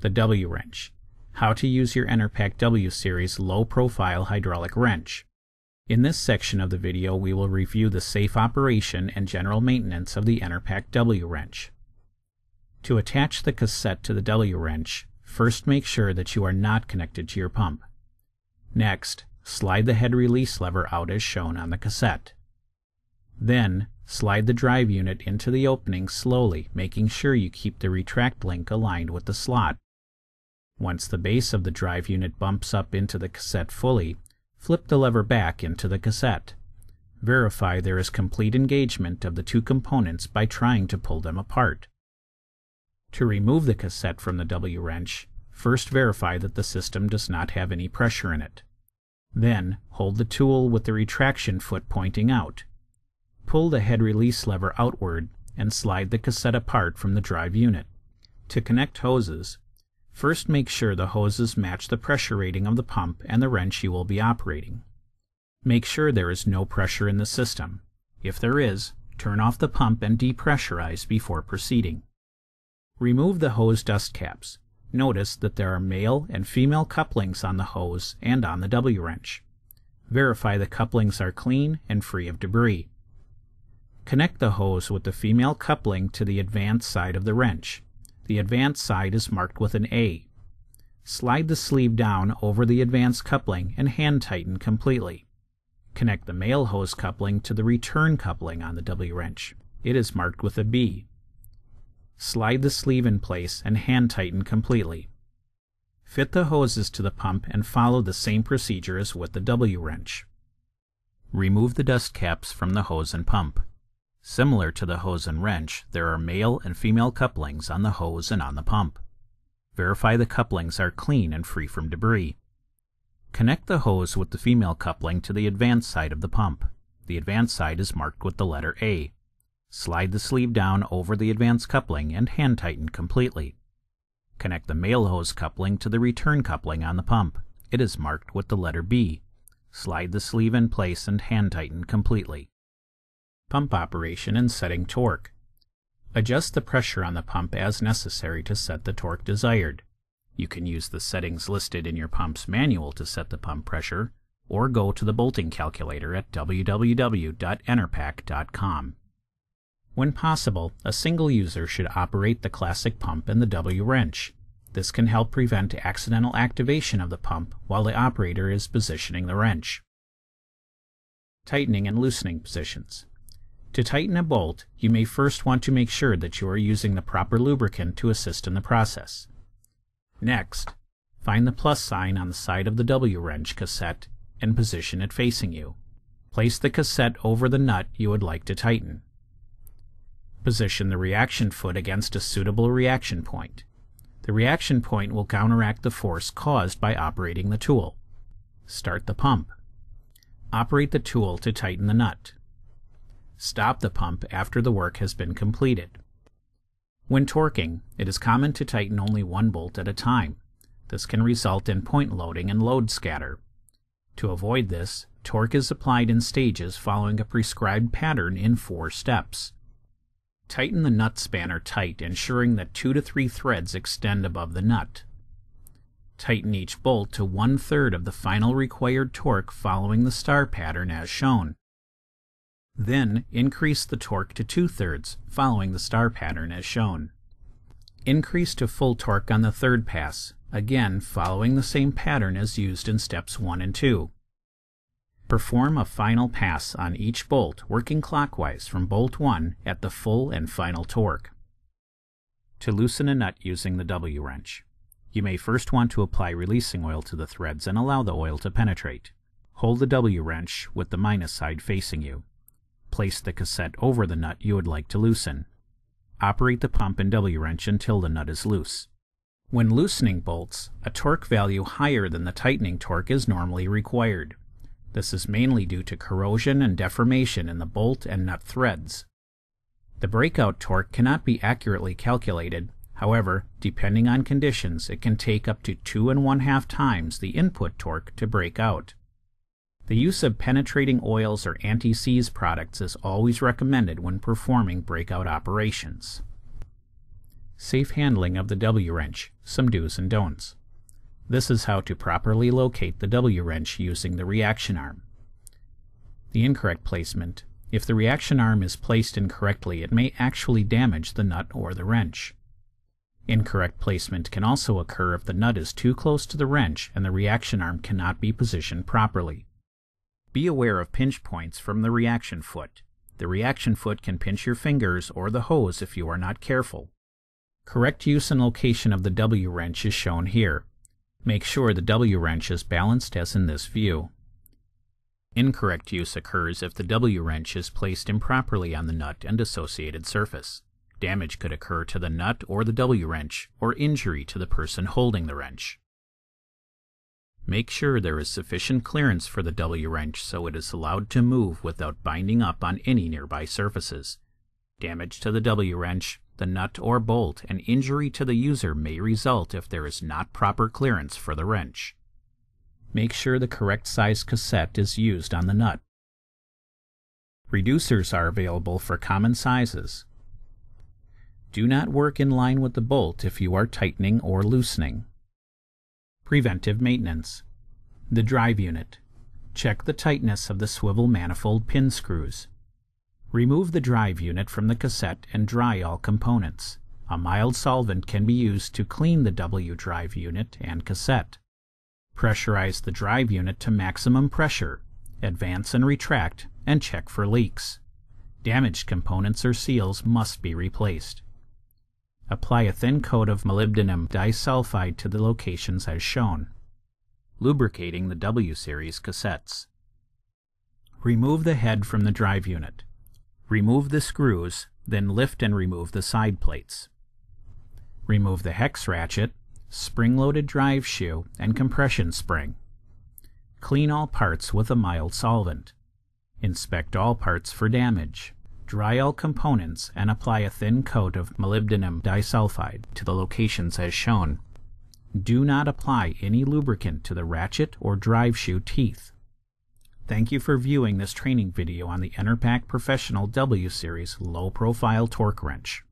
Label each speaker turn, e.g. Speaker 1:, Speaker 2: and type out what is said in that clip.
Speaker 1: The W wrench. How to use your Enerpac W Series low-profile hydraulic wrench. In this section of the video, we will review the safe operation and general maintenance of the Enerpac W wrench. To attach the cassette to the W wrench, first make sure that you are not connected to your pump. Next, slide the head release lever out as shown on the cassette. Then, slide the drive unit into the opening slowly, making sure you keep the retract link aligned with the slot. Once the base of the drive unit bumps up into the cassette fully, flip the lever back into the cassette. Verify there is complete engagement of the two components by trying to pull them apart. To remove the cassette from the W wrench, first verify that the system does not have any pressure in it. Then, hold the tool with the retraction foot pointing out. Pull the head release lever outward and slide the cassette apart from the drive unit. To connect hoses, first make sure the hoses match the pressure rating of the pump and the wrench you will be operating. Make sure there is no pressure in the system. If there is, turn off the pump and depressurize before proceeding. Remove the hose dust caps. Notice that there are male and female couplings on the hose and on the W wrench. Verify the couplings are clean and free of debris. Connect the hose with the female coupling to the advanced side of the wrench. The advanced side is marked with an A. Slide the sleeve down over the advanced coupling and hand tighten completely. Connect the male hose coupling to the return coupling on the W wrench. It is marked with a B. Slide the sleeve in place and hand tighten completely. Fit the hoses to the pump and follow the same procedure as with the W wrench. Remove the dust caps from the hose and pump. Similar to the hose and wrench, there are male and female couplings on the hose and on the pump. Verify the couplings are clean and free from debris. Connect the hose with the female coupling to the advanced side of the pump. The advanced side is marked with the letter A. Slide the sleeve down over the advanced coupling and hand tighten completely. Connect the male hose coupling to the return coupling on the pump. It is marked with the letter B. Slide the sleeve in place and hand tighten completely. Pump operation and setting torque. Adjust the pressure on the pump as necessary to set the torque desired. You can use the settings listed in your pump's manual to set the pump pressure, or go to the bolting calculator at www.enerpac.com. When possible, a single user should operate the classic pump and the W wrench. This can help prevent accidental activation of the pump while the operator is positioning the wrench. Tightening and loosening positions. To tighten a bolt, you may first want to make sure that you are using the proper lubricant to assist in the process. Next, find the plus sign on the side of the W wrench cassette and position it facing you. Place the cassette over the nut you would like to tighten. Position the reaction foot against a suitable reaction point. The reaction point will counteract the force caused by operating the tool. Start the pump. Operate the tool to tighten the nut. Stop the pump after the work has been completed. When torquing, it is common to tighten only one bolt at a time. This can result in point loading and load scatter. To avoid this, torque is applied in stages following a prescribed pattern in 4 steps. Tighten the nut spanner tight, ensuring that 2 to 3 threads extend above the nut. Tighten each bolt to 1/3 of the final required torque following the star pattern as shown. Then, increase the torque to 2/3, following the star pattern as shown. Increase to full torque on the 3rd pass, again following the same pattern as used in steps 1 and 2. Perform a final pass on each bolt, working clockwise from bolt 1 at the full and final torque. To loosen a nut using the W wrench. You may first want to apply releasing oil to the threads and allow the oil to penetrate. Hold the W wrench with the minus side facing you. Place the cassette over the nut you would like to loosen. Operate the pump and W wrench until the nut is loose. When loosening bolts, a torque value higher than the tightening torque is normally required. This is mainly due to corrosion and deformation in the bolt and nut threads. The breakout torque cannot be accurately calculated. However, depending on conditions, it can take up to 2 1/2 times the input torque to break out. The use of penetrating oils or anti-seize products is always recommended when performing breakout operations. Safe handling of the W-wrench, some do's and don'ts. This is how to properly locate the W-wrench using the reaction arm. The incorrect placement. If the reaction arm is placed incorrectly, it may actually damage the nut or the wrench. Incorrect placement can also occur if the nut is too close to the wrench and the reaction arm cannot be positioned properly. Be aware of pinch points from the reaction foot. The reaction foot can pinch your fingers or the hose if you are not careful. Correct use and location of the W-wrench is shown here. Make sure the W-wrench is balanced as in this view. Incorrect use occurs if the W-wrench is placed improperly on the nut and associated surface. Damage could occur to the nut or the W-wrench, or injury to the person holding the wrench. Make sure there is sufficient clearance for the W-wrench so it is allowed to move without binding up on any nearby surfaces. Damage to the W-wrench, the nut or bolt, and injury to the user may result if there is not proper clearance for the wrench. Make sure the correct size cassette is used on the nut. Reducers are available for common sizes. Do not work in line with the bolt if you are tightening or loosening. Preventive maintenance. The drive unit. Check the tightness of the swivel manifold pin screws. Remove the drive unit from the cassette and dry all components. A mild solvent can be used to clean the W drive unit and cassette. Pressurize the drive unit to maximum pressure, advance and retract, and check for leaks. Damaged components or seals must be replaced. Apply a thin coat of molybdenum disulfide to the locations as shown. Lubricating the W-series cassettes. Remove the head from the drive unit. Remove the screws, then lift and remove the side plates. Remove the hex ratchet, spring-loaded drive shoe, and compression spring. Clean all parts with a mild solvent. Inspect all parts for damage. Dry all components and apply a thin coat of molybdenum disulfide to the locations as shown. Do not apply any lubricant to the ratchet or drive shoe teeth. Thank you for viewing this training video on the Enerpac Professional W-Series Low Profile Torque Wrench.